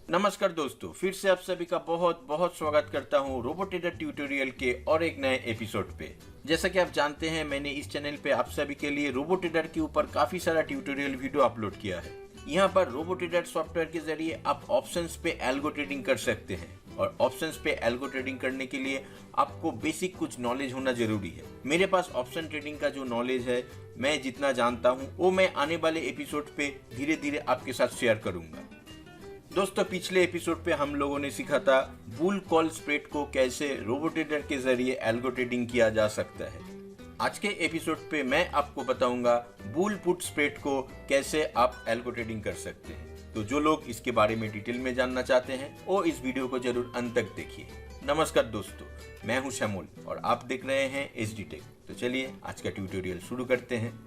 नमस्कार दोस्तों, फिर से आप सभी का बहुत बहुत स्वागत करता हूं रोबो ट्रेडर ट्यूटोरियल के और एक नए एपिसोड पे। जैसा कि आप जानते हैं, मैंने इस चैनल पे आप सभी के लिए रोबो ट्रेडर के ऊपर काफी सारा ट्यूटोरियल वीडियो अपलोड किया है। यहाँ पर रोबो ट्रेडर सॉफ्टवेयर के जरिए आप ऑप्शंस पे एल्गो ट्रेडिंग कर सकते हैं और ऑप्शंस पे एल्गो ट्रेडिंग करने के लिए आपको बेसिक कुछ नॉलेज होना जरूरी है। मेरे पास ऑप्शन ट्रेडिंग का जो नॉलेज है, मैं जितना जानता हूँ वो मैं आने वाले एपिसोड पे धीरे धीरे आपके साथ शेयर करूंगा। दोस्तों, पिछले एपिसोड पे हम लोगों ने सीखा था बुल कॉल स्प्रेड को कैसे रोबो ट्रेडर के जरिए एल्गो ट्रेडिंग किया जा सकता है। आज के एपिसोड पे मैं आपको बताऊंगा बुल पुट स्प्रेड को कैसे आप एल्गो ट्रेडिंग कर सकते हैं। तो जो लोग इसके बारे में डिटेल में जानना चाहते हैं वो इस वीडियो को जरूर अंत तक देखिए। नमस्कार दोस्तों, मैं हूं शमोल और आप देख रहे हैं SD टेक। तो चलिए आज का ट्यूटोरियल शुरू करते हैं।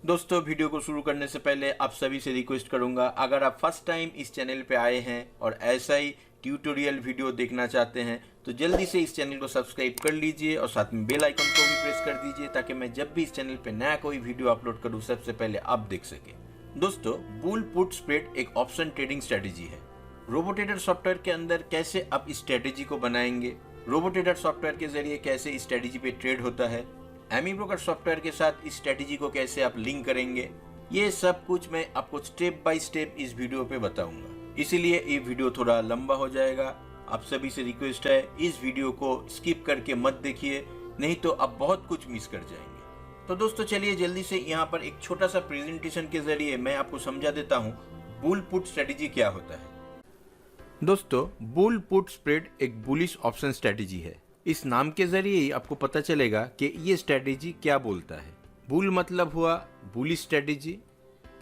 दोस्तों, वीडियो को शुरू करने से पहले आप सभी से रिक्वेस्ट करूंगा, अगर आप फर्स्ट टाइम इस चैनल पे आए हैं और ऐसा ही ट्यूटोरियल वीडियो देखना चाहते हैं तो जल्दी से इस चैनल को सब्सक्राइब कर लीजिए और साथ में बेल आइकन को भी प्रेस कर दीजिए ताकि मैं जब भी इस चैनल पे नया कोई वीडियो अपलोड करूं सबसे पहले आप देख सके। दोस्तों, बुल पुट स्प्रेड एक ऑप्शन ट्रेडिंग स्ट्रेटेजी है। रोबो ट्रेडर सॉफ्टवेयर के अंदर कैसे आप इस स्ट्रेटेजी को बनाएंगे, रोबो ट्रेडर सॉफ्टवेयर के जरिए कैसे इस स्ट्रेटेजी पे ट्रेड होता है, एमी ब्रोकर सॉफ्टवेयर के साथ इस स्ट्रेटेजी को कैसे आप लिंक करेंगे, ये सब कुछ मैं आपको स्टेप बाय स्टेप इस वीडियो पे बताऊंगा। इसीलिए ये वीडियो थोड़ा लंबा हो जाएगा। आप सभी से रिक्वेस्ट है, इस वीडियो को स्किप करके मत देखिए, नहीं तो आप बहुत कुछ मिस कर जाएंगे। तो दोस्तों चलिए जल्दी से यहाँ पर एक छोटा सा प्रेजेंटेशन के जरिए मैं आपको समझा देता हूँ बुल पुट स्ट्रेटेजी क्या होता है। दोस्तों, बुल पुट स्प्रेड एक बुलिश ऑप्शन स्ट्रेटेजी है। इस नाम के जरिए ही आपको पता चलेगा कि ये स्ट्रेटेजी क्या बोलता है। बुल मतलब हुआ बुलिश स्ट्रेटेजी,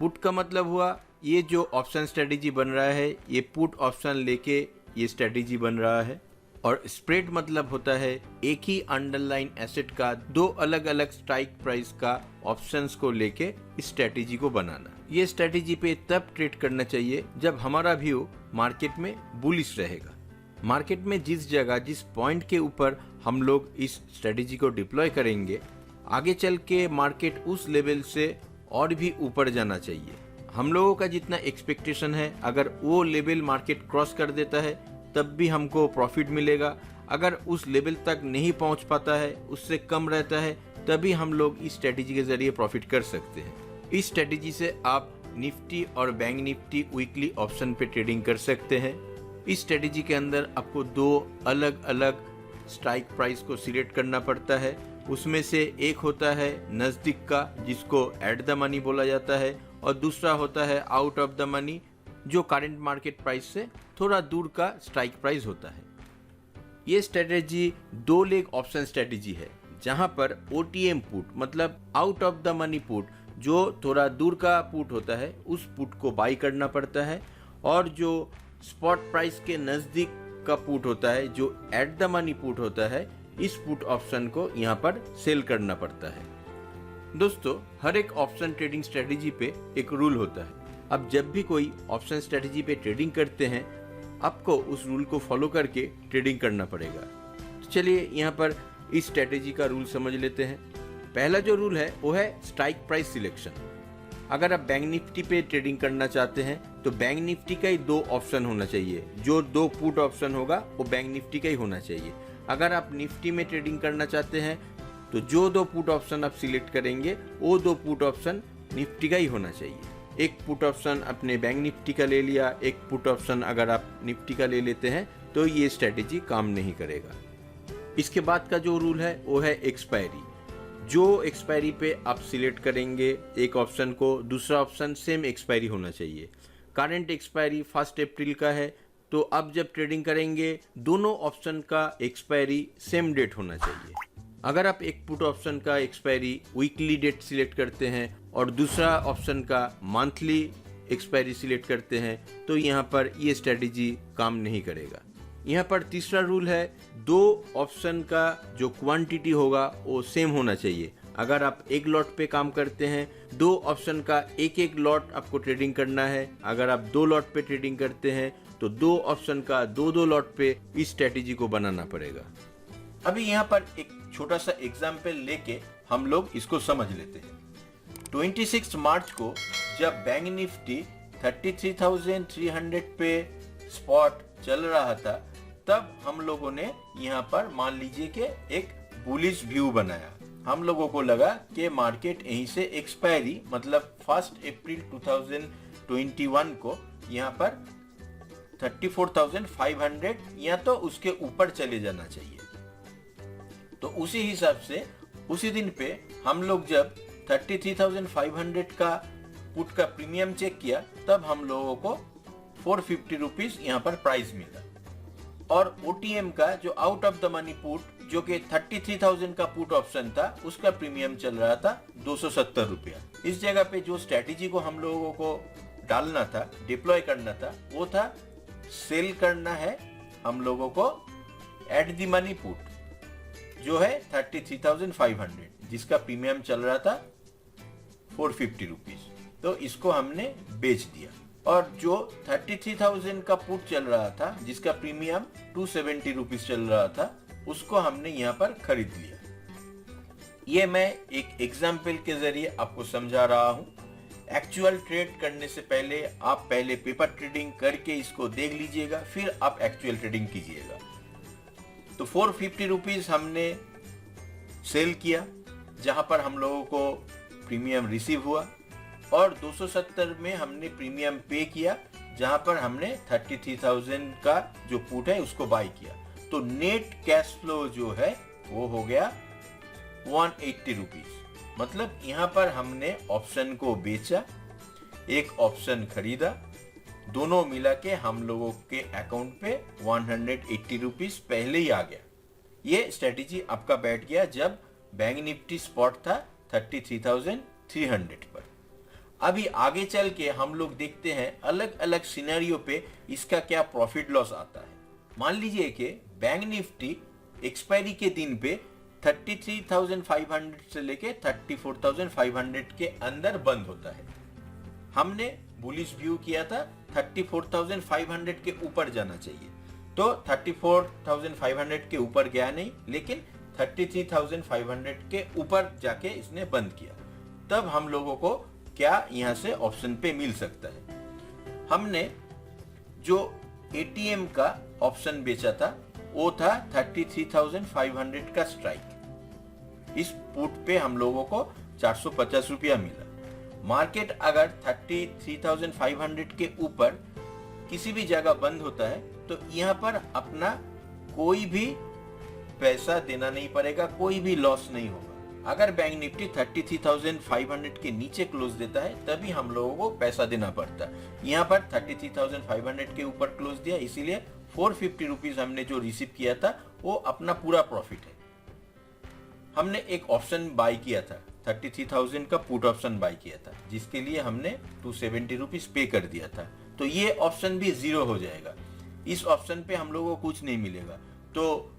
पुट का मतलब हुआ ये जो ऑप्शन स्ट्रेटेजी बन रहा है ये पुट ऑप्शन लेके ये स्ट्रेटेजी बन रहा है, और स्प्रेड मतलब होता है एक ही अंडरलाइन एसेट का दो अलग अलग स्ट्राइक प्राइस का ऑप्शंस को लेके इस स्ट्रेटेजी को बनाना। ये स्ट्रेटेजी पे तब ट्रेड करना चाहिए जब हमारा व्यू मार्केट में बुलिश रहेगा। मार्केट में जिस जगह जिस पॉइंट के ऊपर हम लोग इस स्ट्रेटेजी को डिप्लॉय करेंगे, आगे चल के मार्केट उस लेवल से और भी ऊपर जाना चाहिए। हम लोगों का जितना एक्सपेक्टेशन है, अगर वो लेवल मार्केट क्रॉस कर देता है तब भी हमको प्रॉफिट मिलेगा। अगर उस लेवल तक नहीं पहुंच पाता है, उससे कम रहता है, तभी हम लोग इस स्ट्रेटेजी के जरिए प्रॉफिट कर सकते हैं। इस स्ट्रेटेजी से आप निफ्टी और बैंक निफ्टी वीकली ऑप्शन पे ट्रेडिंग कर सकते हैं। इस स्ट्रेटेजी के अंदर आपको दो अलग अलग स्ट्राइक प्राइस को सिलेक्ट करना पड़ता है। उसमें से एक होता है नजदीक का, जिसको एट द मनी बोला जाता है, और दूसरा होता है आउट ऑफ द मनी, जो करंट मार्केट प्राइस से थोड़ा दूर का स्ट्राइक प्राइस होता है। ये स्ट्रेटेजी दो लेग ऑप्शन स्ट्रेटेजी है, जहां पर OTM पुट मतलब out of the money put, जो थोड़ा दूर का पुट होता है, उस पुट को बाई करना पड़ता है, और जो स्पॉट प्राइस के नजदीक का पुट होता है, जो एट द मनी पुट होता है, इस पुट ऑप्शन को यहाँ पर सेल करना पड़ता है। दोस्तों, हर एक ऑप्शन ट्रेडिंग स्ट्रेटेजी पे एक रूल होता है। अब जब भी कोई ऑप्शन स्ट्रेटेजी पे ट्रेडिंग करते हैं, आपको उस रूल को फॉलो करके ट्रेडिंग करना पड़ेगा। तो चलिए यहाँ पर इस स्ट्रेटेजी का रूल समझ लेते हैं। पहला जो रूल है वो है स्ट्राइक प्राइस सिलेक्शन। अगर आप बैंक निफ्टी पे ट्रेडिंग करना चाहते हैं तो बैंक निफ्टी का ही दो ऑप्शन होना चाहिए। जो दो पुट ऑप्शन होगा वो बैंक निफ्टी का ही होना चाहिए। अगर आप निफ्टी में ट्रेडिंग करना चाहते हैं तो जो दो पुट ऑप्शन आप सिलेक्ट करेंगे वो दो पुट ऑप्शन निफ्टी का ही होना चाहिए। एक पुट ऑप्शन अपने बैंक निफ्टी का ले लिया, एक पुट ऑप्शन अगर आप निफ्टी का ले लेते हैं तो ये स्ट्रेटेजी काम नहीं करेगा। इसके बाद का जो रूल है वो है एक्सपायरी। जो एक्सपायरी पे आप सिलेक्ट करेंगे एक ऑप्शन को, दूसरा ऑप्शन सेम एक्सपायरी होना चाहिए। करंट एक्सपायरी 1 अप्रैल का है, तो अब जब ट्रेडिंग करेंगे दोनों ऑप्शन का एक्सपायरी सेम डेट होना चाहिए। अगर आप एक पुट ऑप्शन का एक्सपायरी वीकली डेट सिलेक्ट करते हैं और दूसरा ऑप्शन का मंथली एक्सपायरी सिलेक्ट करते हैं तो यहाँ पर ये स्ट्रेटेजी काम नहीं करेगा। यहाँ पर तीसरा रूल है, दो ऑप्शन का जो क्वांटिटी होगा वो सेम होना चाहिए। अगर आप एक लॉट पे काम करते हैं, दो ऑप्शन का एक एक लॉट आपको ट्रेडिंग करना है। अगर आप दो लॉट पे ट्रेडिंग करते हैं तो 2 ऑप्शन का 2 लॉट पे इस स्ट्रेटेजी को बनाना पड़ेगा। अभी यहाँ पर एक छोटा सा एग्जाम्पल लेके हम लोग इसको समझ लेते हैं। 26 मार्च को जब बैंक निफ्टी 33,300 पे स्पॉट चल रहा था, तब हम लोगों ने यहाँ पर मान लीजिए कि एक बुलिश व्यू बनाया। हम लोगों को लगा कि मार्केट यहीं से एक्सपायरी मतलब 1 अप्रैल 2021 को यहाँ पर 34,500 या तो उसके ऊपर चले जाना चाहिए। तो उसी हिसाब से उसी दिन पे हम लोग जब 33,500 का पुट का प्रीमियम चेक किया, तब हम लोगों को 450 रुपीज यहाँ पर प्राइस मिला। और OTM का जो out of the money put जो कि 33,000 का पुट ऑप्शन था, उसका प्रीमियम चल रहा था 270 रुपया। इस जगह पे जो स्ट्रेटेजी को हम लोगों को डालना था, डिप्लॉय करना था, वो था सेल करना है हम लोगों को एट द मनी पुट जो है 33,500, जिसका प्रीमियम चल रहा था 450 रुपीज। तो इसको हमने बेच दिया। और जो 33,000 का पुट चल रहा था, जिसका प्रीमियम 270 रुपीज चल रहा था, उसको हमने यहाँ पर खरीद लिया। ये मैं एक एग्जाम्पल के जरिए आपको समझा रहा हूँ। एक्चुअल ट्रेड करने से पहले आप पहले पेपर ट्रेडिंग करके इसको देख लीजिएगा, फिर आप एक्चुअल ट्रेडिंग कीजिएगा। तो 450 रुपीज हमने सेल किया, जहां पर हम लोगों को प्रीमियम रिसीव हुआ, और 270 में हमने प्रीमियम पे किया, जहां पर हमने 33,000 का जो पुट है उसको बाय किया। तो नेट कैश फ्लो जो है वो हो गया 180 रुपीज। मतलब यहाँ पर हमने ऑप्शन को बेचा, एक ऑप्शन खरीदा, दोनों मिला के हम लोगों के अकाउंट पे 180 रुपीज पहले ही आ गया। ये स्ट्रेटेजी आपका बैठ गया जब बैंक निफ्टी स्पॉट था 33,300 पर। अभी आगे चल के हम लोग देखते हैं अलग अलग सिनेरियो पे इसका क्या प्रॉफिट लॉस आता है। मान लीजिए कि बैंक निफ्टी एक्सपायरी के दिन पे 33,500 से लेके 34,500 के अंदर बंद होता है। हमने बुलिश व्यू किया था 34,500 के ऊपर जाना चाहिए, तो 34,500 के ऊपर गया नहीं, लेकिन 33,500 के ऊपर जाके इसने बंद किया। तब हम लोगों को क्या यहाँ से ऑप्शन पे मिल सकता है। हमने जो ATM का ऑप्शन बेचा था वो था 33,500 का स्ट्राइक। इस पुट पे हम लोगों को 450 रुपया मिला। मार्केट अगर 33,500 के ऊपर किसी भी जगह बंद होता है, तो यहाँ पर अपना कोई भी पैसा देना नहीं पड़ेगा, कोई भी लॉस नहीं होगा। अगर बैंक निफ्टी 33,500 के नीचे क्लोज देता है, तभी हम लोगों को पैसा देना पड़ता है। यहाँ पर 33,500 के ऊपर क्लोज दिया, इसीलिए 450 रुपीज हमने जो रिसीव किया था वो अपना पूरा प्रॉफिट है। हमने एक ऑप्शन बाय किया था, 33,000 का पुट ऑप्शन बाय किया था, जिसके लिए हमने 270 रुपीज पे कर दिया था। तो ये ऑप्शन भी जीरो हो जाएगा। इस ऑप्शन पे हम लोगों को कुछ नहीं मिलेगा। तो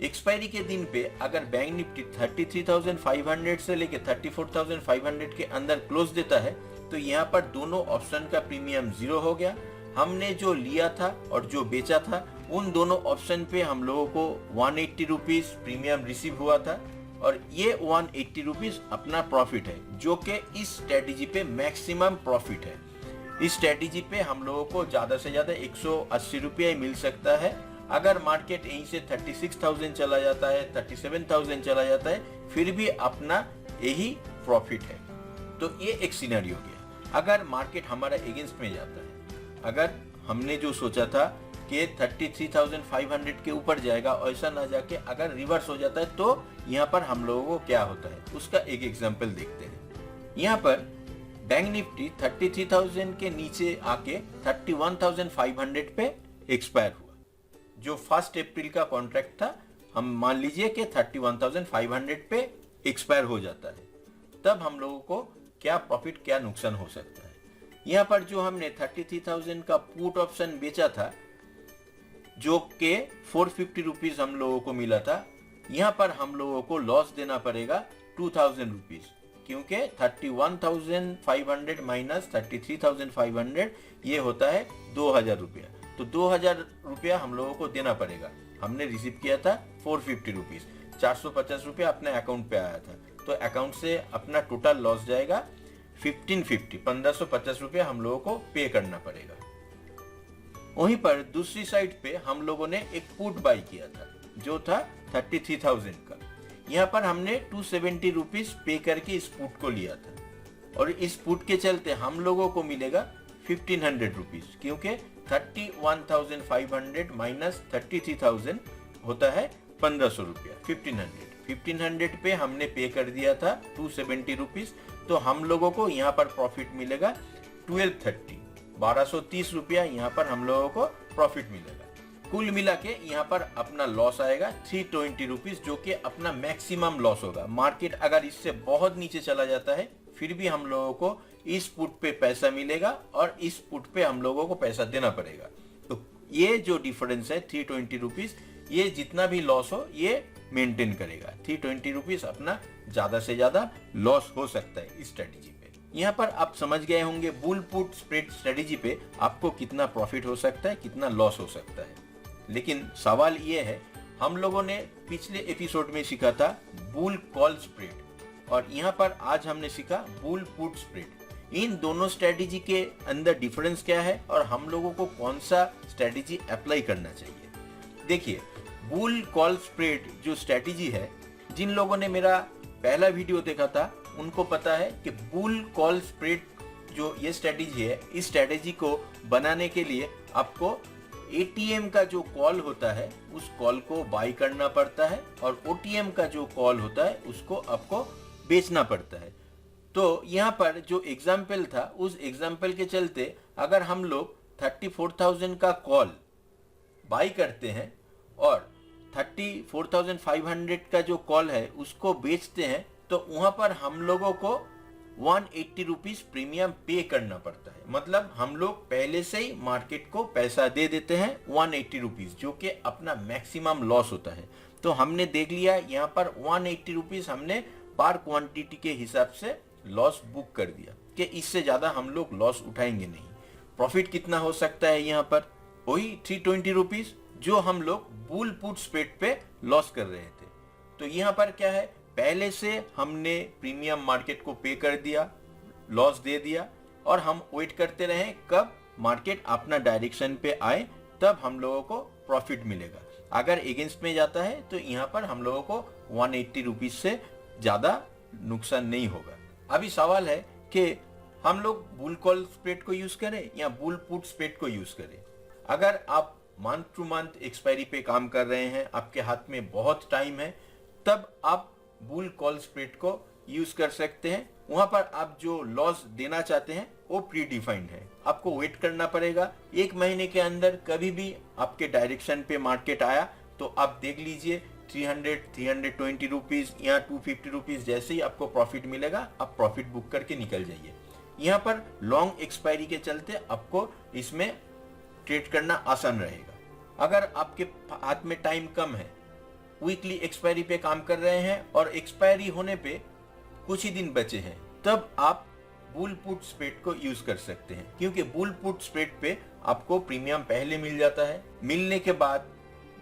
एक्सपायरी के दिन पे अगर बैंक निफ्टी 33,500 से लेके 34,500 के अंदर क्लोज देता है, तो यहाँ पर दोनों ऑप्शन का प्रीमियम जीरो हो गया। हमने जो लिया था और जो बेचा था, उन दोनों ऑप्शन पे हम लोगों को 180 रुपीज प्रीमियम रिसीव हुआ था, और ये 180 रुपीज अपना प्रॉफिट है, जो कि इस स्ट्रेटेजी पे मैक्सिमम प्रॉफिट है। इस स्ट्रेटेजी पे हम लोगों को ज्यादा से ज्यादा 180 रुपया मिल सकता है। अगर मार्केट यहीं से 36,000 चला जाता है, 37,000 चला जाता है, फिर भी अपना यही प्रॉफिट है। तो ये एक सिनेरियो गया। अगर मार्केट हमारा अगेंस्ट में जाता है, अगर हमने जो सोचा था कि 33,500 के ऊपर जाएगा, ऐसा ना जाके अगर रिवर्स हो जाता है, तो यहाँ पर हम लोगों को क्या होता है उसका एक एग्जांपल देखते हैं। यहाँ पर बैंक निफ्टी 33,000 के नीचे आके 31,500 पे एक्सपायर हुआ। जो 1 अप्रैल का कॉन्ट्रैक्ट था, हम मान लीजिए कि 31,500 पे एक्सपायर हो जाता है, तब हम लोगों को क्या प्रॉफिट क्या नुकसान हो सकता है। यहाँ पर जो हमने 33,000 का पुट ऑप्शन बेचा था, जो के 450 रुपीज हम लोगों को मिला था, यहाँ पर हम लोगों को लॉस देना पड़ेगा 2,000 रुपीज, क्योंकि 31,500 माइनस 33,500 ये होता है 2,000 रुपया। तो 2000 रुपया हम लोगों को देना पड़ेगा। हमने रिसीव किया था 450 रुपीज, 450 रुपया अपने अकाउंट पे आया था, तो अकाउंट से अपना टोटल लॉस जाएगा 1550 रुपया हम लोगों को पे करना पड़ेगा। वहीं पर दूसरी साइड पे हम लोगों ने एक पुट बाई किया था जो था 33,000 का। यहाँ पर हमने 270 रुपीज पे करके इस पुट को लिया था और इस पुट के चलते हम लोगों को मिलेगा 1500 रुपीज, क्योंकि 31,500 माइनस 33,000 होता है 1500 रुपया। 1500 पे हमने पे कर दिया था 270 रुपीज, तो हम लोगों को यहाँ पर प्रॉफिट मिलेगा 1230 रुपया यहाँ पर हम लोगों को प्रॉफिट मिलेगा। कुल मिला के यहाँ पर अपना लॉस आएगा 320 रुपीज, जो कि अपना मैक्सिमम लॉस होगा। मार्केट अगर इससे बहुत नीचे चला जाता है फिर भी हम लोगों को इस पुट पे पैसा मिलेगा और इस पुट पे हम लोगों को पैसा देना पड़ेगा। तो ये जो डिफरेंस है 320 रुपीज, ये जितना भी लॉस हो ये मेंटेन करेगा। 320 रुपीज अपना ज्यादा से ज्यादा लॉस हो सकता है इस स्ट्रेटेजी पे। यहाँ पर आप समझ गए होंगे बुल पुट स्प्रेड स्ट्रेटेजी पे आपको कितना प्रॉफिट हो सकता है, कितना लॉस हो सकता है। लेकिन सवाल ये है, हम लोगों ने पिछले एपिसोड में सीखा था बुल कॉल स्प्रेड और यहाँ पर आज हमने सीखा बुल पुट स्प्रेड। इन दोनों स्ट्रेटेजी के अंदर डिफरेंस क्या है और हम लोगों को कौन सा स्ट्रेटेजी अप्लाई करना चाहिए। देखिए, बुल कॉल स्प्रेड जो स्ट्रेटेजी है, जिन लोगों ने मेरा पहला वीडियो देखा था उनको पता है कि बुल कॉल स्प्रेड जो ये स्ट्रेटेजी है, इस स्ट्रेटेजी को बनाने के लिए आपको एटीएम का जो कॉल होता है उस कॉल को बाय करना पड़ता है और ओटीएम का जो कॉल होता है उसको आपको बेचना पड़ता है। तो यहाँ पर जो एग्जाम्पल था उस एग्जाम्पल के चलते अगर हम लोग 34,000 का कॉल बाय करते हैं और 34,500 का जो कॉल है उसको बेचते हैं, तो वहां पर हम लोगों को 180 रुपीज प्रीमियम पे करना पड़ता है। मतलब हम लोग पहले से ही मार्केट को पैसा दे देते हैं 180 रुपीज, जो कि अपना मैक्सिमम लॉस होता है। तो हमने देख लिया यहाँ पर 180 रुपीज हमने पर क्वांटिटी के हिसाब से लॉस बुक कर दिया कि इससे ज्यादा हम लोग लॉस उठाएंगे नहीं। प्रॉफिट कितना हो सकता है यहाँ पर? वही 320 रुपीज जो हम लोग बुल पुट स्प्रेड पे लॉस कर रहे थे। तो यहाँ पर क्या है, पहले से हमने प्रीमियम मार्केट को पे कर दिया, लॉस दे दिया और हम वेट करते रहे कब मार्केट अपना डायरेक्शन पे आए, तब हम लोगों को प्रॉफिट मिलेगा। अगर अगेंस्ट में जाता है तो यहाँ पर हम लोगों को 180 रुपीज से ज्यादा नुकसान नहीं होगा। अभी सवाल है कि हम लोग बुल कॉल स्प्रेड को यूज करें या बुल पुट स्प्रेड को यूज करें। अगर आप मंथ टू मंथ एक्सपायरी पे काम कर रहे हैं, आपके हाथ में बहुत टाइम है, तब आप बुल कॉल स्प्रेड को यूज कर सकते हैं। वहां पर आप जो लॉस देना चाहते हैं वो प्री डिफाइंड है, आपको वेट करना पड़ेगा। एक महीने के अंदर कभी भी आपके डायरेक्शन पे मार्केट आया तो आप देख लीजिए 300, 320 रुपीज या 250 रुपीज जैसे ही आपको प्रॉफिट मिलेगा आप प्रॉफिट बुक करके निकल जाइए। यहाँ पर लॉन्ग एक्सपायरी के चलते आपको इसमें ट्रेड करना आसान रहेगा। अगर आपके हाथ में टाइम कम है, वीकली एक्सपायरी पे काम कर रहे हैं और एक्सपायरी होने पे कुछ ही दिन बचे हैं, तब आप बुल पुट स्प्रेड को यूज कर सकते हैं, क्योंकि बुल पुट स्प्रेड पे आपको प्रीमियम पहले मिल जाता है। मिलने के बाद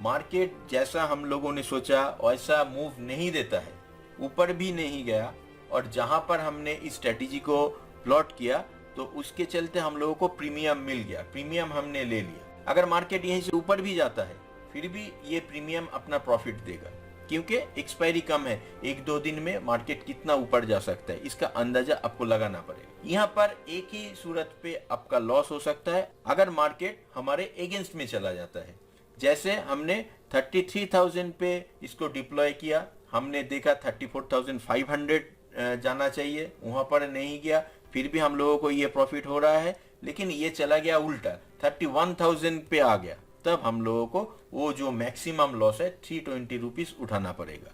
मार्केट जैसा हम लोगों ने सोचा वैसा मूव नहीं देता है, ऊपर भी नहीं गया, और जहां पर हमने इस स्ट्रेटेजी को प्लॉट किया तो उसके चलते हम लोगों को प्रीमियम मिल गया, प्रीमियम हमने ले लिया। अगर मार्केट यहीं से ऊपर भी जाता है फिर भी ये प्रीमियम अपना प्रॉफिट देगा, क्योंकि एक्सपायरी कम है। 1-2 दिन में मार्केट कितना ऊपर जा सकता है इसका अंदाजा आपको लगाना पड़ेगा। यहाँ पर एक ही सूरत पे आपका लॉस हो सकता है अगर मार्केट हमारे अगेंस्ट में चला जाता है। जैसे हमने 33,000 पे इसको डिप्लॉय किया, हमने देखा 34,500 जाना चाहिए, वहां पर नहीं गया, फिर भी हम लोगों को ये प्रॉफिट हो रहा है। लेकिन ये चला गया उल्टा, 31,000 पे आ गया, तब हम लोगों को वो जो मैक्सिमम लॉस है 320 रुपीज उठाना पड़ेगा।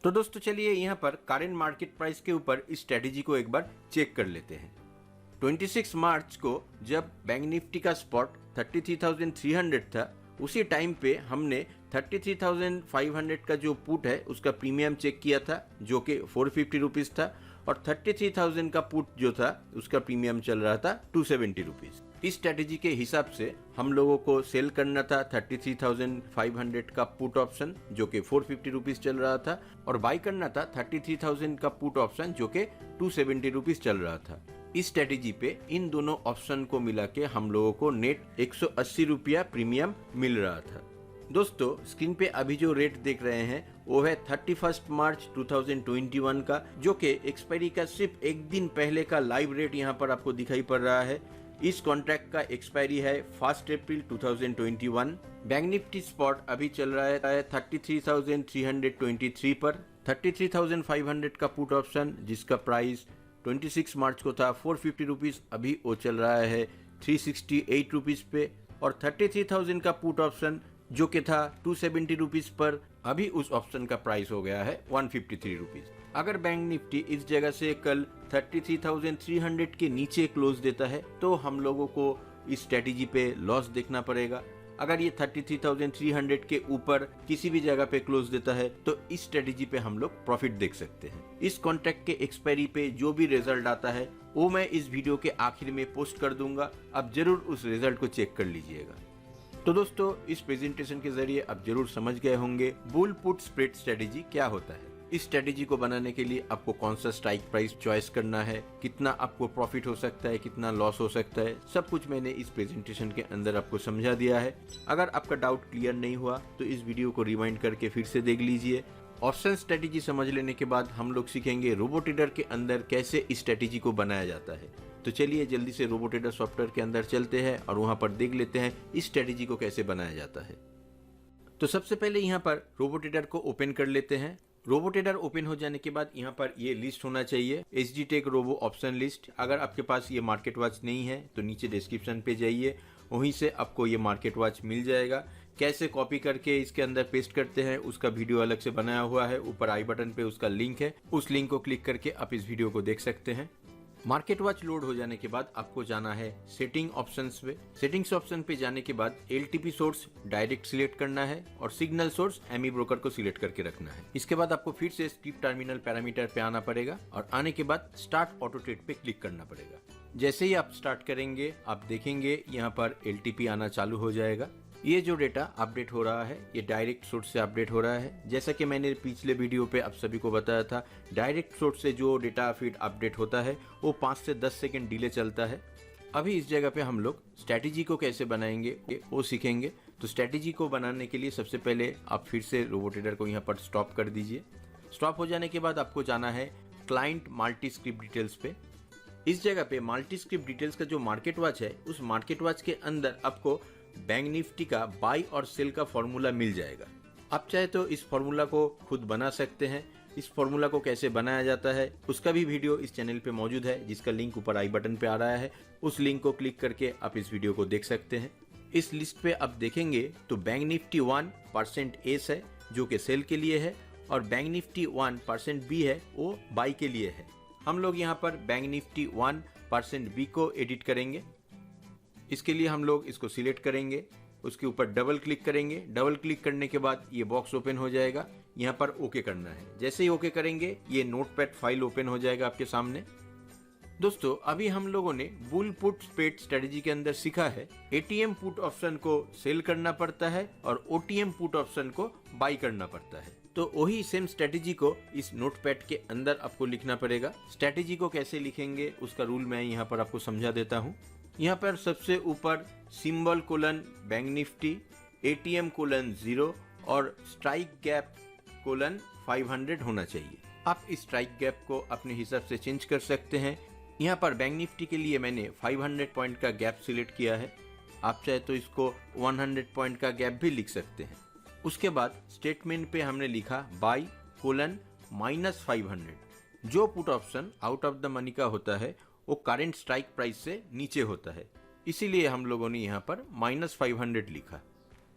तो दोस्तों चलिए यहाँ पर करंट मार्केट प्राइस के ऊपर इस स्ट्रेटेजी को एक बार चेक कर लेते हैं। 26 मार्च को जब बैंक निफ्टी का स्पॉट 33,300 था, उसी टाइम पे हमने 33,500 का जो पुट है उसका प्रीमियम चेक किया था, जो कि 450 रुपीज था, और 33,000 का पुट जो था उसका प्रीमियम चल रहा था 270 रुपीज। इस स्ट्रेटेजी के हिसाब से हम लोगों को सेल करना था 33,500 का पुट ऑप्शन जो कि 450 रुपीज चल रहा था, और बाई करना था 33,000 का पुट ऑप्शन जो कि 270 रुपीज चल रहा था। इस स्ट्रेटेजी पे इन दोनों ऑप्शन को मिला के हम लोगों को नेट 180 रुपया प्रीमियम मिल रहा था। दोस्तों, स्क्रीन पे अभी जो रेट देख रहे हैं वो है 31 मार्च 2021 का, जो कि एक्सपायरी का सिर्फ एक दिन पहले का लाइव रेट यहाँ पर आपको दिखाई पड़ रहा है। इस कॉन्ट्रैक्ट का एक्सपायरी है 1 अप्रैल 2021। बैंक निफ्टी स्पॉट अभी चल रहा है 33,323 पर। 33,500 का पुट ऑप्शन जिसका प्राइस 26 मार्च को था 450 रुपीज, अभी वो चल रहा है 368 रुपीज पे। और 33,000 का पुट ऑप्शन जो कि था 270 रुपीज पर, अभी उस ऑप्शन का प्राइस हो गया है 153 रुपीज। अगर बैंक निफ्टी इस जगह से कल 33,300 के नीचे क्लोज देता है तो हम लोगों को इस स्ट्रेटेजी पे लॉस देखना पड़ेगा। अगर ये 33,300 के ऊपर किसी भी जगह पे क्लोज देता है तो इस स्ट्रेटेजी पे हम लोग प्रॉफिट देख सकते हैं। इस कॉन्ट्रैक्ट के एक्सपायरी पे जो भी रिजल्ट आता है वो मैं इस वीडियो के आखिर में पोस्ट कर दूंगा, आप जरूर उस रिजल्ट को चेक कर लीजिएगा। तो दोस्तों, इस प्रेजेंटेशन के जरिए आप जरूर समझ गए होंगे बुल पुट स्प्रेड स्ट्रेटेजी क्या होता है। इस स्ट्रेटेजी को बनाने के लिए आपको कौन सा स्ट्राइक प्राइस चॉइस करना है, कितना आपको प्रॉफिट हो सकता है, कितना लॉस हो सकता है, सब कुछ मैंने इस प्रेजेंटेशन के अंदर आपको समझा दिया है। अगर आपका डाउट क्लियर नहीं हुआ तो इस वीडियो को रिवाइंड करके फिर से देख लीजिए। ऑप्शन स्ट्रेटेजी समझ लेने के बाद हम लोग सीखेंगे रोबोट्रेडर के अंदर कैसे इस स्ट्रेटेजी को बनाया जाता है। तो चलिए जल्दी से रोबोट्रेडर सॉफ्टवेयर के अंदर चलते हैं और वहां पर देख लेते हैं इस स्ट्रेटेजी को कैसे बनाया जाता है। तो सबसे पहले यहाँ पर रोबोट्रेडर को ओपन कर लेते हैं। रोबोट्रेडर ओपन हो जाने के बाद यहाँ पर ये लिस्ट होना चाहिए, HD tech robo option list. अगर आपके पास ये मार्केट वॉच नहीं है तो नीचे डिस्क्रिप्शन पे जाइए, वहीं से आपको ये मार्केट वॉच मिल जाएगा। कैसे कॉपी करके इसके अंदर पेस्ट करते हैं उसका वीडियो अलग से बनाया हुआ है, ऊपर आई बटन पे उसका लिंक है, उस लिंक को क्लिक करके आप इस वीडियो को देख सकते हैं। मार्केट वॉच लोड हो जाने के बाद आपको जाना है सेटिंग ऑप्शंस पे। सेटिंग्स ऑप्शन पे जाने के बाद एलटीपी सोर्स डायरेक्ट सिलेक्ट करना है और सिग्नल सोर्स एमी ब्रोकर को सिलेक्ट करके रखना है। इसके बाद आपको फिर से स्क्रिप्ट टर्मिनल पैरामीटर पे आना पड़ेगा और आने के बाद स्टार्ट ऑटो ट्रेड पे क्लिक करना पड़ेगा। जैसे ही आप स्टार्ट करेंगे आप देखेंगे यहाँ पर एलटीपी आना चालू हो जाएगा। ये जो डेटा अपडेट हो रहा है ये डायरेक्ट सोर्स से अपडेट हो रहा है। जैसा कि मैंने पिछले वीडियो पे आप सभी को बताया था, डायरेक्ट सोर्स से जो डेटा फीड अपडेट होता है वो 5 से 10 सेकंड डिले चलता है। अभी इस जगह पे हम लोग स्ट्रैटेजी को कैसे बनाएंगे वो सीखेंगे। तो स्ट्रैटेजी को बनाने के लिए सबसे पहले आप फिर से रोबोट्रेडर को यहाँ पर स्टॉप कर दीजिए। स्टॉप हो जाने के बाद आपको जाना है क्लाइंट मल्टी स्क्रिप्ट डिटेल्स पे। इस जगह पे मल्टी स्क्रिप्ट डिटेल्स का जो मार्केट वॉच है उस मार्केट वॉच के अंदर आपको बैंक निफ्टी का बाई और सेल का फॉर्मूला मिल जाएगा। आप चाहे तो इस फॉर्मूला को खुद बना सकते हैं। इस फॉर्मूला को कैसे बनाया जाता है उसका भी वीडियो इस चैनल पे मौजूद है, जिसका लिंक ऊपर आई बटन पे आ रहा है। उस लिंक को क्लिक करके आप इस वीडियो को देख सकते हैं। इस लिस्ट पे आप देखेंगे तो बैंक निफ्टी 1% एस है जो कि सेल के लिए है, और बैंक निफ्टी 1% बी है वो बाई के लिए है। हम लोग यहाँ पर बैंक निफ्टी 1% बी को एडिट करेंगे। इसके लिए हम लोग इसको सिलेक्ट करेंगे, उसके ऊपर डबल क्लिक करेंगे। डबल क्लिक करने के बाद ये बॉक्स ओपन हो जाएगा, यहाँ पर ओके करना है। जैसे ही ओके करेंगे ये नोटपैड फाइल ओपन हो जाएगा आपके सामने। दोस्तों, अभी हम लोगों ने बुल पुट स्प्रेड स्ट्रेटेजी के अंदर सीखा है एटीएम पुट ऑप्शन को सेल करना पड़ता है और ओटीएम पुट ऑप्शन को बाई करना पड़ता है। तो वही सेम स्ट्रेटेजी को इस नोटपैड के अंदर आपको लिखना पड़ेगा। स्ट्रेटेजी को कैसे लिखेंगे उसका रूल मैं यहाँ पर आपको समझा देता हूँ। यहाँ पर सबसे ऊपर symbol colon bank Nifty, ATM colon 0 और स्ट्राइक गैप कोलन 500 होना चाहिए। आप इस स्ट्राइक गैप को अपने हिसाब से चेंज कर सकते हैं। यहाँ पर बैंक निफ्टी के लिए मैंने 500 पॉइंट का गैप सिलेक्ट किया है। आप चाहे तो इसको 100 पॉइंट का गैप भी लिख सकते हैं। उसके बाद स्टेटमेंट पे हमने लिखा बाई कोलन -500। जो put option out of the money का होता है वो करंट स्ट्राइक प्राइस से नीचे होता है, इसीलिए हम लोगों ने यहाँ पर -500 लिखा।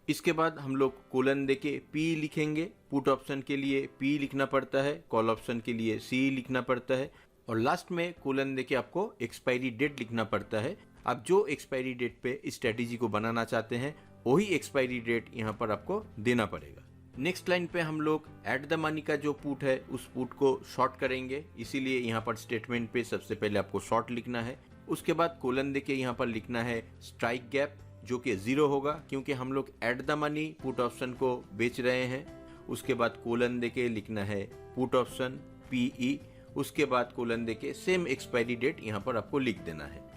इसके बाद हम लोग कोलन देके पी लिखेंगे। पुट ऑप्शन के लिए पी लिखना पड़ता है, कॉल ऑप्शन के लिए सी लिखना पड़ता है, और लास्ट में कोलन देके आपको एक्सपायरी डेट लिखना पड़ता है। आप जो एक्सपायरी डेट पे इस स्ट्रेटेजी को बनाना चाहते हैं वही एक्सपायरी डेट यहाँ पर आपको देना पड़ेगा। नेक्स्ट लाइन पे हम लोग एट द मनी का जो पुट है उस पुट को शॉर्ट करेंगे, इसीलिए यहाँ पर स्टेटमेंट पे सबसे पहले आपको शॉर्ट लिखना है। उसके बाद कोलन देके यहाँ पर लिखना है स्ट्राइक गैप, जो कि 0 होगा क्योंकि हम लोग at the money put option को बेच रहे हैं। उसके बाद कोलन देके लिखना है पुट ऑप्शन PE, उसके बाद कोलन देके सेम एक्सपायरी डेट यहाँ पर आपको लिख देना है।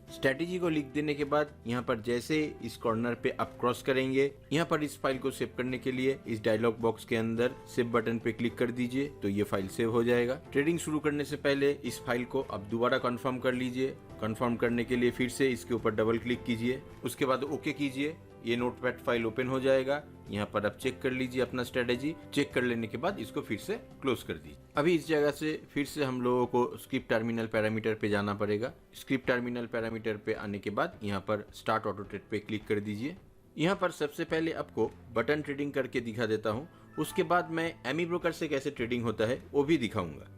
स्ट्रेटेजी को लिख देने के बाद यहाँ पर जैसे इस कॉर्नर पे आप क्रॉस करेंगे, यहाँ पर इस फाइल को सेव करने के लिए इस डायलॉग बॉक्स के अंदर सेव बटन पे क्लिक कर दीजिए तो ये फाइल सेव हो जाएगा। ट्रेडिंग शुरू करने से पहले इस फाइल को आप दोबारा कंफर्म कर लीजिए। कंफर्म करने के लिए फिर से इसके ऊपर डबल क्लिक कीजिए, उसके बाद ओके कीजिए। ये नोटपैड फाइल ओपन हो जाएगा। यहाँ पर आप चेक कर लीजिए अपना स्ट्रेटेजी। चेक कर लेने के बाद इसको फिर से क्लोज कर दीजिए। अभी इस जगह से फिर से हम लोगों को स्क्रिप्ट टर्मिनल पैरामीटर पे जाना पड़ेगा। स्क्रिप्ट टर्मिनल पैरामीटर पे आने के बाद यहाँ पर स्टार्ट ऑटो ट्रेड पे क्लिक कर दीजिए। यहाँ पर सबसे पहले आपको बटन ट्रेडिंग करके दिखा देता हूँ, उसके बाद मैं एमी ब्रोकर से कैसे ट्रेडिंग होता है वो भी दिखाऊंगा।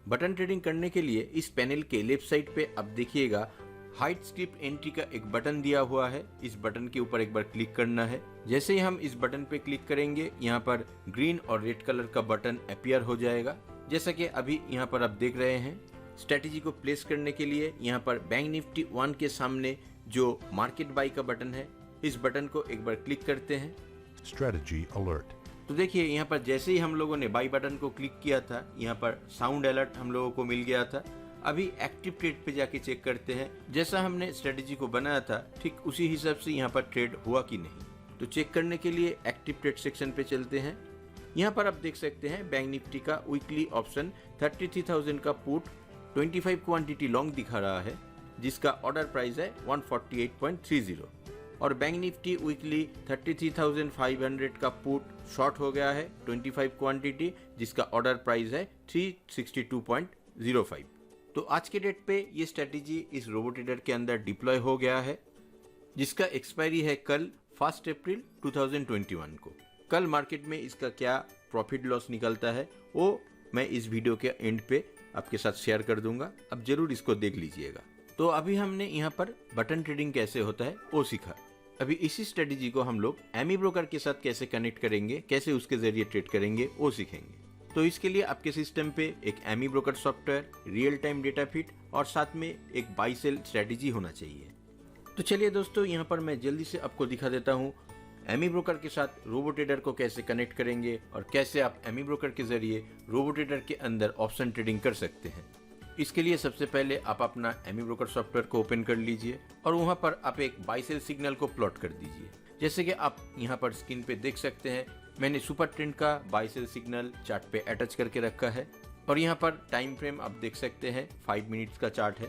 बटन ट्रेडिंग करने के लिए इस पैनल के लेफ्ट साइड पे आप देखिएगा हाइड स्क्रिप्ट एंट्री का एक बटन दिया हुआ है। इस बटन के ऊपर एक बार क्लिक करना है। जैसे ही हम इस बटन पे क्लिक करेंगे, यहाँ पर ग्रीन और रेड कलर का बटन अपीयर हो जाएगा, जैसा कि अभी यहाँ पर आप देख रहे हैं। स्ट्रेटेजी को प्लेस करने के लिए यहाँ पर बैंक निफ्टी 1 के सामने जो मार्केट बाई का बटन है, इस बटन को एक बार क्लिक करते हैं। Strategy alert. तो देखिए यहाँ पर जैसे ही हम लोगों ने बाई बटन को क्लिक किया था, यहाँ पर साउंड अलर्ट हम लोगों को मिल गया था। अभी एक्टिव ट्रेड पे जाके चेक करते हैं, जैसा हमने स्ट्रेटेजी को बनाया था ठीक उसी हिसाब से यहाँ पर ट्रेड हुआ कि नहीं। तो चेक करने के लिए एक्टिव ट्रेड सेक्शन पे चलते हैं। यहाँ पर आप देख सकते हैं बैंक निफ्टी का वीकली ऑप्शन 33,000 का पुट 25 क्वांटिटी लॉन्ग दिखा रहा है, जिसका ऑर्डर प्राइस है 148.30, और बैंक निफ्टी वीकली 33,500 का पुट शॉर्ट हो गया है 25 क्वांटिटी, जिसका ऑर्डर प्राइस है 362.05। तो आज के डेट पे ये स्ट्रेटेजी इस रोबो ट्रेडर के अंदर डिप्लॉय हो गया है, जिसका एक्सपायरी है कल 1 अप्रैल 2021 को। कल मार्केट में इसका क्या प्रॉफिट लॉस निकलता है वो मैं इस वीडियो के एंड पे आपके साथ शेयर कर दूंगा। अब जरूर इसको देख लीजिएगा। तो अभी हमने यहाँ पर बटन ट्रेडिंग कैसे होता है वो सीखा। अभी इसी स्ट्रेटेजी को हम लोग एमी ब्रोकर के साथ कैसे कनेक्ट करेंगे, कैसे उसके जरिए ट्रेड करेंगे वो सीखेंगे। तो इसके लिए आपके सिस्टम पे एक AmiBroker software, real time data feed और साथ में एक बाई सेल स्ट्रेटेजी होना चाहिए। तो चलिए दोस्तों, यहाँ पर मैं जल्दी से आपको दिखा देता हूँ एमी ब्रोकर के साथ रोबो ट्रेडर को कैसे कनेक्ट करेंगे और कैसे आप एमी ब्रोकर के जरिए रोबो ट्रेडर के अंदर ऑप्शन ट्रेडिंग कर सकते हैं। इसके लिए सबसे पहले आप अपना एमी ब्रोकर सॉफ्टवेयर को ओपन कर लीजिए और वहाँ पर आप एक बाई सेल सिग्नल को प्लॉट कर दीजिए। जैसे कि आप यहाँ पर स्क्रीन पे देख सकते हैं, मैंने सुपर ट्रेंड का बाई सेल सिग्नल चार्ट पे अटैच करके रखा है और यहाँ पर टाइम फ्रेम आप देख सकते हैं 5 मिनट्स का चार्ट है।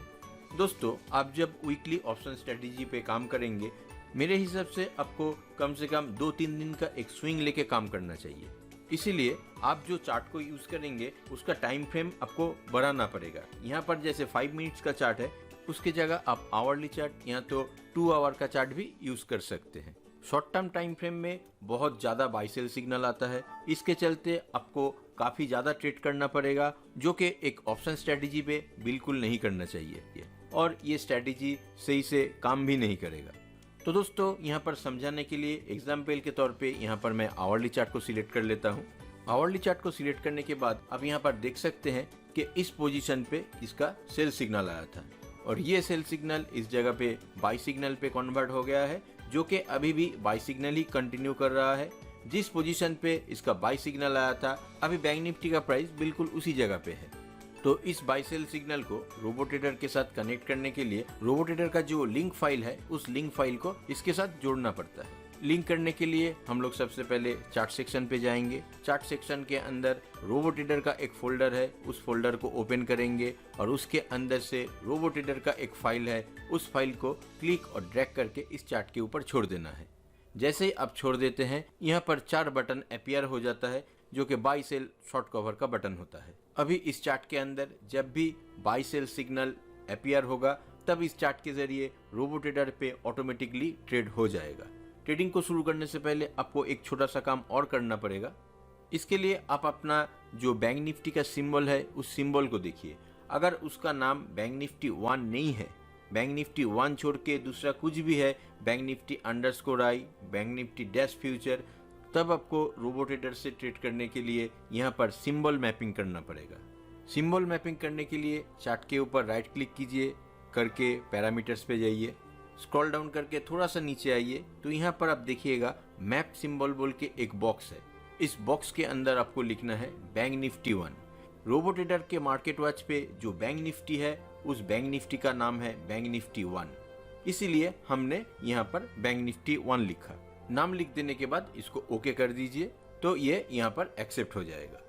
दोस्तों, आप जब वीकली ऑप्शन स्ट्रेटेजी पे काम करेंगे, मेरे हिसाब से आपको कम से कम 2-3 दिन का एक स्विंग लेके काम करना चाहिए। इसीलिए आप जो चार्ट को यूज करेंगे उसका टाइम फ्रेम आपको बढ़ाना पड़ेगा। यहाँ पर जैसे 5 मिनट्स का चार्ट है, उसकी जगह आप आवरली चार्ट या तो 2 आवर का चार्ट भी यूज कर सकते हैं। शॉर्ट टर्म टाइम फ्रेम में बहुत ज़्यादा बाई सेल सिग्नल आता है, इसके चलते आपको काफ़ी ज़्यादा ट्रेड करना पड़ेगा, जो कि एक ऑप्शन स्ट्रेटेजी पे बिल्कुल नहीं करना चाहिए और ये स्ट्रेटेजी सही से काम भी नहीं करेगा। तो दोस्तों, यहाँ पर समझाने के लिए एग्जाम्पल के तौर पे यहाँ पर मैं आवरली चार्ट को सिलेक्ट कर लेता हूँ। आवरली चार्ट को सिलेक्ट करने के बाद आप यहाँ पर देख सकते हैं कि इस पोजीशन पे इसका सेल सिग्नल आया था और ये सेल सिग्नल इस जगह पे बाई सिग्नल पे कन्वर्ट हो गया है, जो कि अभी भी बाई सिग्नल ही कंटिन्यू कर रहा है। जिस पोजीशन पे इसका बाई सिग्नल आया था, अभी बैंक निफ्टी का प्राइस बिल्कुल उसी जगह पे है। तो इस बाई सेल सिग्नल को रोबो ट्रेडर के साथ कनेक्ट करने के लिए रोबो ट्रेडर का जो लिंक फाइल है, उस लिंक फाइल को इसके साथ जोड़ना पड़ता है। लिंक करने के लिए हम लोग सबसे पहले चार्ट सेक्शन पे जाएंगे। चार्ट सेक्शन के अंदर रोबो ट्रेडर का एक फोल्डर है, उस फोल्डर को ओपन करेंगे और उसके अंदर से रोबो ट्रेडर का एक फाइल है, उस फाइल को क्लिक और ड्रैग करके इस चार्ट के ऊपर छोड़ देना है। जैसे ही आप छोड़ देते हैं, यहाँ पर 4 बटन अपीयर हो जाता है, जो कि बाई सेल शॉर्ट कवर का बटन होता है। अभी इस चार्ट के अंदर जब भी बाई सेल सिग्नल अपीयर होगा, तब इस चार्ट के जरिए रोबो ट्रेडर पे ऑटोमेटिकली ट्रेड हो जाएगा। ट्रेडिंग को शुरू करने से पहले आपको एक छोटा सा काम और करना पड़ेगा। इसके लिए आप अपना जो बैंक निफ्टी का सिंबल है, उस सिंबल को देखिए। अगर उसका नाम बैंक निफ्टी 1 नहीं है, बैंक निफ्टी 1 छोड़ के दूसरा कुछ भी है, bank Nifty _i, bank Nifty dash future, तब आपको रोबो ट्रेडर से ट्रेड करने के लिए यहाँ पर सिंबल मैपिंग करना पड़ेगा। सिंबल मैपिंग करने के लिए चार्ट के ऊपर राइट क्लिक कीजिए, करके पैरामीटर्स पे जाइए, स्क्रॉल डाउन करके थोड़ा सा नीचे आइए तो यहाँ पर आप देखिएगा मैप सिंबल बोल के एक बॉक्स है। इस बॉक्स के अंदर आपको लिखना है बैंक निफ्टी 1। रोबो ट्रेडर के मार्केट वॉच पे जो बैंक निफ्टी है उस बैंक निफ्टी का नाम है बैंक निफ्टी 1, इसीलिए हमने यहाँ पर बैंक निफ्टी 1 लिखा। नाम लिख देने के बाद इसको ओके कर दीजिए तो ये यहाँ पर एक्सेप्ट हो जाएगा।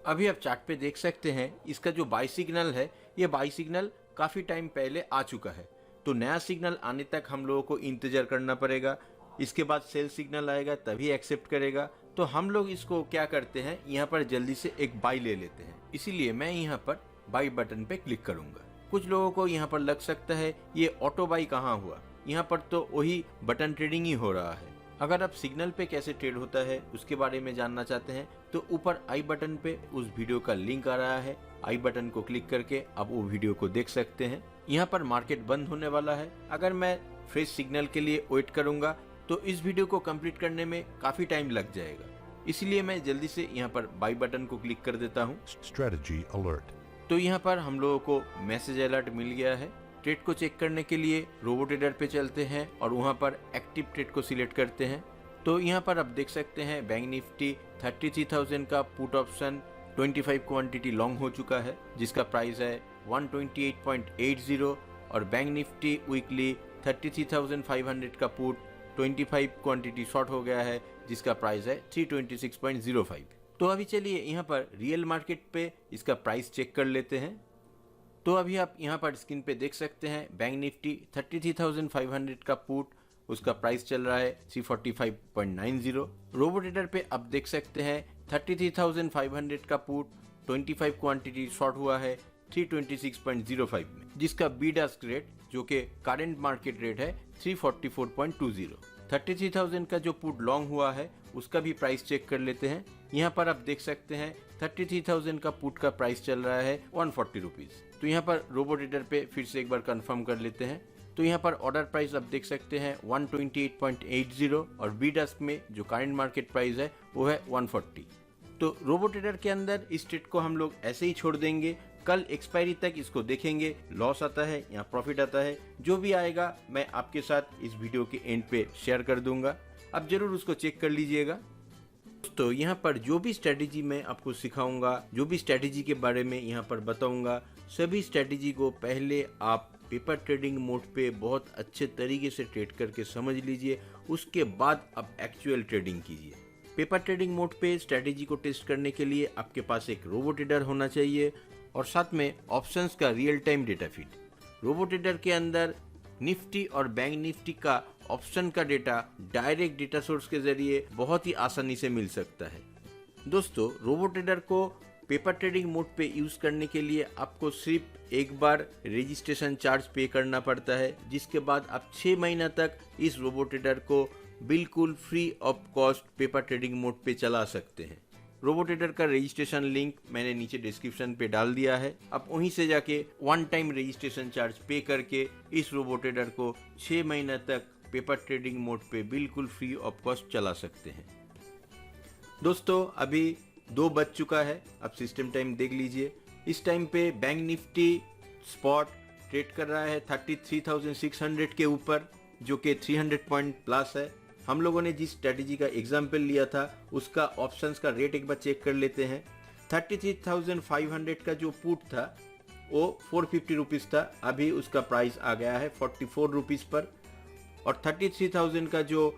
अभी आप चार्ट पे देख सकते हैं इसका जो बाई सिग्नल है, ये बाई सिग्नल काफी टाइम पहले आ चुका है, तो नया सिग्नल आने तक हम लोगों को इंतजार करना पड़ेगा। इसके बाद सेल सिग्नल आएगा तभी एक्सेप्ट करेगा। तो हम लोग इसको क्या करते हैं, यहाँ पर जल्दी से एक बाई ले लेते हैं, इसीलिए मैं यहाँ पर बाई बटन पे क्लिक करूंगा। कुछ लोगों को यहाँ पर लग सकता है ये ऑटो बाई कहाँ हुआ, यहाँ पर तो वही बटन ट्रेडिंग ही हो रहा है। अगर आप सिग्नल पे कैसे ट्रेड होता है उसके बारे में जानना चाहते हैं तो ऊपर आई बटन पे उस वीडियो का लिंक आ रहा है, आई बटन को क्लिक करके आप वो वीडियो को देख सकते हैं। यहाँ पर मार्केट बंद होने वाला है। अगर मैं फ्रेश सिग्नल के लिए वेट करूंगा तो इस वीडियो को कंप्लीट करने में काफी टाइम लग जाएगा, इसलिए मैं जल्दी से यहाँ पर बाई बटन को क्लिक कर देता हूँ। Strategy alert. तो यहाँ पर हम लोगों को मैसेज अलर्ट मिल गया है। ट्रेड को चेक करने के लिए रोबो ट्रेडर पे चलते हैं और वहाँ पर एक्टिव ट्रेड को सिलेक्ट करते हैं। तो यहाँ पर आप देख सकते हैं बैंक निफ्टी 33,000 का पुट ऑप्शन 25 क्वांटिटी लॉन्ग हो चुका है जिसका प्राइस है 128.80 और बैंक निफ्टी वीकली 33,500 का पुट 25 क्वांटिटी शॉर्ट हो गया है जिसका प्राइस है 326.05। तो अभी चलिए यहाँ पर रियल मार्केट पे इसका प्राइस चेक कर लेते हैं। तो अभी आप यहाँ पर स्क्रीन पे देख सकते हैं बैंक निफ्टी 33,500 का पुट, उसका प्राइस चल रहा है 345.90। रोबो ट्रेडर पे आप देख सकते हैं 33,500 का पुट 25 क्वांटिटी शॉर्ट हुआ है 326.05 में, जिसका बीड आस्क रेट जो कि करंट मार्केट रेट है 344.20। 33,000 का जो पुट लॉन्ग हुआ है उसका भी प्राइस चेक कर लेते हैं। यहाँ पर आप देख सकते हैं 33,000 का पुट का प्राइस चल रहा है 140 रुपीज। तो यहाँ पर रोबो ट्रेडर पे फिर से एक बार कंफर्म कर लेते हैं। तो यहाँ पर ऑर्डर प्राइस आप देख सकते हैं 128.80 और बीड आस्क में जो करंट मार्केट प्राइस है वो है 140। तो रोबो ट्रेडर के अंदर इस ट्रेड को हम लोग ऐसे ही छोड़ देंगे, कल एक्सपायरी तक इसको देखेंगे, लॉस आता है या प्रॉफिट आता है, जो भी आएगा मैं आपके साथ इस वीडियो के एंड पे शेयर कर दूंगा। आप जरूर उसको चेक कर लीजिएगा। तो यहाँ पर जो भी स्ट्रेटेजी मैं आपको सिखाऊंगा, जो भी स्ट्रेटेजी के बारे में यहाँ पर बताऊंगा, सभी स्ट्रेटेजी को पहले आप पेपर ट्रेडिंग मोड पे बहुत अच्छे तरीके से ट्रेड करके समझ लीजिए, उसके बाद आप एक्चुअल ट्रेडिंग कीजिए। पेपर ट्रेडिंग मोड पे स्ट्रेटेजी को टेस्ट करने के लिए आपके पास एक रोबो ट्रेडर होना चाहिए और साथ में ऑप्शंस का real time data feed. Robo trader के अंदर निफ्टी और बैंक निफ्टी का ऑप्शन का डेटा डायरेक्ट डेटा सोर्स के जरिए बहुत ही आसानी से मिल सकता है। दोस्तों, रोबो ट्रेडर को पेपर ट्रेडिंग मोड पे यूज करने के लिए आपको सिर्फ एक बार रजिस्ट्रेशन चार्ज पे करना पड़ता है, जिसके बाद आप 6 महीना तक इस रोबो ट्रेडर को बिल्कुल free of cost paper trading mode पे चला सकते हैं। रोबो ट्रेडर का रजिस्ट्रेशन लिंक मैंने नीचे डिस्क्रिप्शन पे डाल दिया है, आप वहीं से जाके वन टाइम रजिस्ट्रेशन चार्ज पे करके इस रोबो ट्रेडर को 6 महीना तक पेपर ट्रेडिंग मोड पे बिल्कुल फ्री ऑफ कॉस्ट चला सकते हैं। दोस्तों, अभी 2 बज चुका है, अब सिस्टम टाइम देख लीजिए। इस टाइम पे बैंक निफ्टी स्पॉट ट्रेड कर रहा है 33,600 के ऊपर, जो कि 300 पॉइंट प्लस है। हम लोगों ने जिस स्ट्रेटेजी का एग्जाम्पल लिया था उसका ऑप्शंस का रेट एक बार चेक कर लेते हैं। 33,500 का जो पुट था वो 450 रुपीज़ था, अभी उसका प्राइस आ गया है 44 रुपीज़ पर। और 33,000 का जो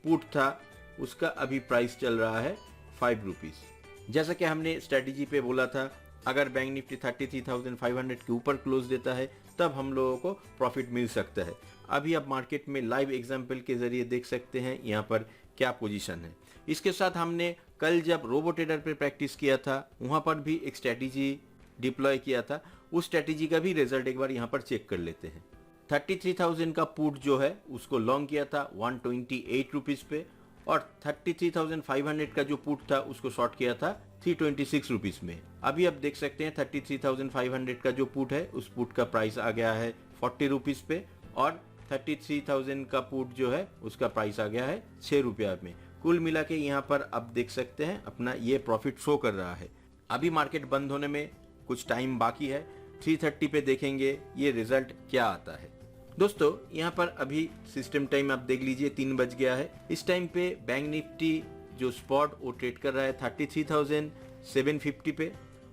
पुट था उसका अभी प्राइस चल रहा है 5 रुपीज़। जैसा कि हमने स्ट्रेटेजी पे बोला था, अगर बैंक निफ्टी 33,500 के ऊपर क्लोज देता है तब हम लोगों को प्रॉफिट मिल सकता है। अभी आप मार्केट में लाइव एग्जाम्पल के जरिए देख सकते हैं यहाँ पर क्या पोजीशन है। इसके साथ हमने कल जब रोबो ट्रेडर पे प्रैक्टिस किया था वहाँ पर भी एक स्ट्रेटेजी डिप्लॉय किया था, उस स्ट्रेटेजी का भी रिजल्ट एक बार यहाँ पर चेक कर लेते हैं। 33,000 का पुट जो है उसको लॉन्ग किया था 128 रुपीज़ पे और 33,500 का जो पुट था उसको शॉर्ट किया था 326 रुपीज़ में। अभी आप देख सकते हैं 33,500 का जो पुट है उस पुट का प्राइस आ गया है 40 रुपीज़ पे और 33,000 का पुट जो है उसका प्राइस आ गया है 6 रुपया में। कुल मिला के यहाँ पर आप देख सकते हैं अपना ये प्रॉफिट शो कर रहा है। अभी मार्केट बंद होने में कुछ टाइम बाकी है, अगर आप चाहें तो 3:30 पे देखेंगे ये रिजल्ट क्या आता है। दोस्तों यहाँ पर अभी सिस्टम टाइम आप देख लीजिए 3 बज गया है। इस टाइम पे बैंक निफ्टी जो स्पॉट वो ट्रेड कर रहा है 33,750 पे,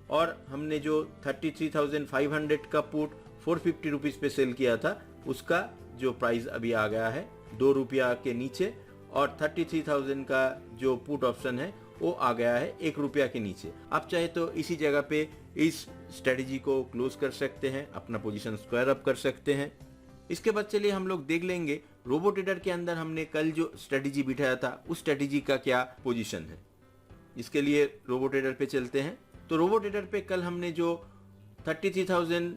और हमने जो 33,500 का पुट 450 रुपीज पे सेल किया था उसका जो प्राइस अभी आ गया है 2 रुपया के नीचे, और 33,000 का जो पुट ऑप्शन है वो आ गया है 1 रुपया के नीचे। आप चाहे तो इसी जगह पे इस स्ट्रेटेजी को क्लोज कर सकते हैं, अपना पोजीशन स्क्वायर अप कर सकते हैं। इसके बाद चलिए हम लोग देख लेंगे रोबो ट्रेडर के अंदर हमने कल जो स्ट्रेटेजी बिठाया था उस स्ट्रेटेजी का क्या पोजीशन है। इसके लिए रोबो ट्रेडर पे चलते हैं। तो रोबो ट्रेडर पे कल हमने जो 33,000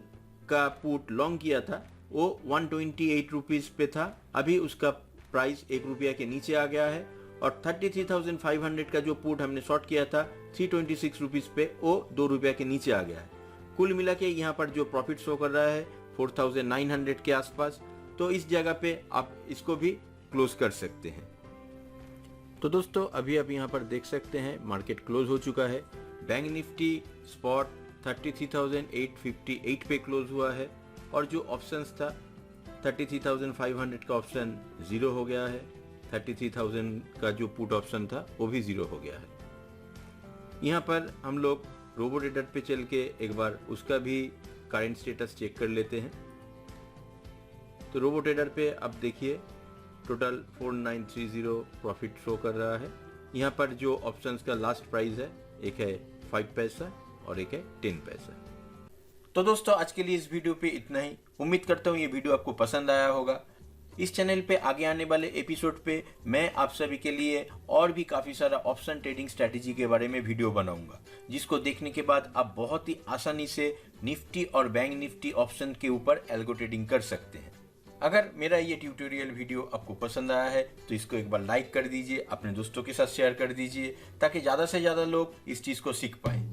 का पुट लॉन्ग किया था वो 128 रुपीज पे था, अभी उसका प्राइस 1 रुपया के नीचे आ गया है, और 33,500 का जो पुट हमने शॉर्ट किया था 326 रुपीज पे वो 2 रुपया के नीचे आ गया है। कुल मिला के यहाँ पर जो प्रॉफिट शो कर रहा है 4,900 के आसपास, तो इस जगह पे आप इसको भी क्लोज कर सकते हैं। तो दोस्तों अभी आप यहाँ पर देख सकते हैं मार्केट क्लोज हो चुका है। बैंक निफ्टी स्पॉट 33,858 पे क्लोज हुआ है, और जो ऑप्शंस था 33,500 का ऑप्शन 0 हो गया है, 33,000 का जो पुट ऑप्शन था वो भी 0 हो गया है। यहाँ पर हम लोग रोबो ट्रेडर पे चल के एक बार उसका भी करंट स्टेटस चेक कर लेते हैं। तो रोबो ट्रेडर पे आप देखिए टोटल 4930 प्रॉफिट शो कर रहा है। यहाँ पर जो ऑप्शंस का लास्ट प्राइस है एक है 5 पैसा और एक है 10 पैसा। तो दोस्तों आज के लिए इस वीडियो पे इतना ही। उम्मीद करता हूँ ये वीडियो आपको पसंद आया होगा। इस चैनल पे आगे आने वाले एपिसोड पे मैं आप सभी के लिए और भी काफ़ी सारा ऑप्शन ट्रेडिंग स्ट्रैटेजी के बारे में वीडियो बनाऊंगा, जिसको देखने के बाद आप बहुत ही आसानी से निफ्टी और बैंक निफ्टी ऑप्शन के ऊपर एल्गो ट्रेडिंग कर सकते हैं। अगर मेरा ये ट्यूटोरियल वीडियो आपको पसंद आया है तो इसको एक बार लाइक कर दीजिए, अपने दोस्तों के साथ शेयर कर दीजिए, ताकि ज़्यादा से ज़्यादा लोग इस चीज़ को सीख पाएँ।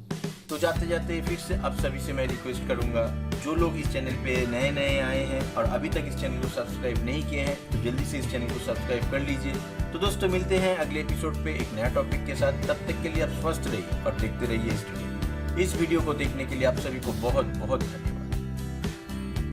तो जाते जाते फिर से आप सभी से मैं रिक्वेस्ट करूंगा, जो लोग इस चैनल पे नए नए आए हैं और अभी तक इस चैनल को सब्सक्राइब नहीं किए हैं तो जल्दी से इस चैनल को सब्सक्राइब कर लीजिए। तो दोस्तों मिलते हैं अगले एपिसोड पे एक नया टॉपिक के साथ। तब तक के लिए आप स्वस्थ रहिए और देखते रहिए इस वीडियो को देखने के लिए आप सभी को बहुत बहुत धन्यवाद।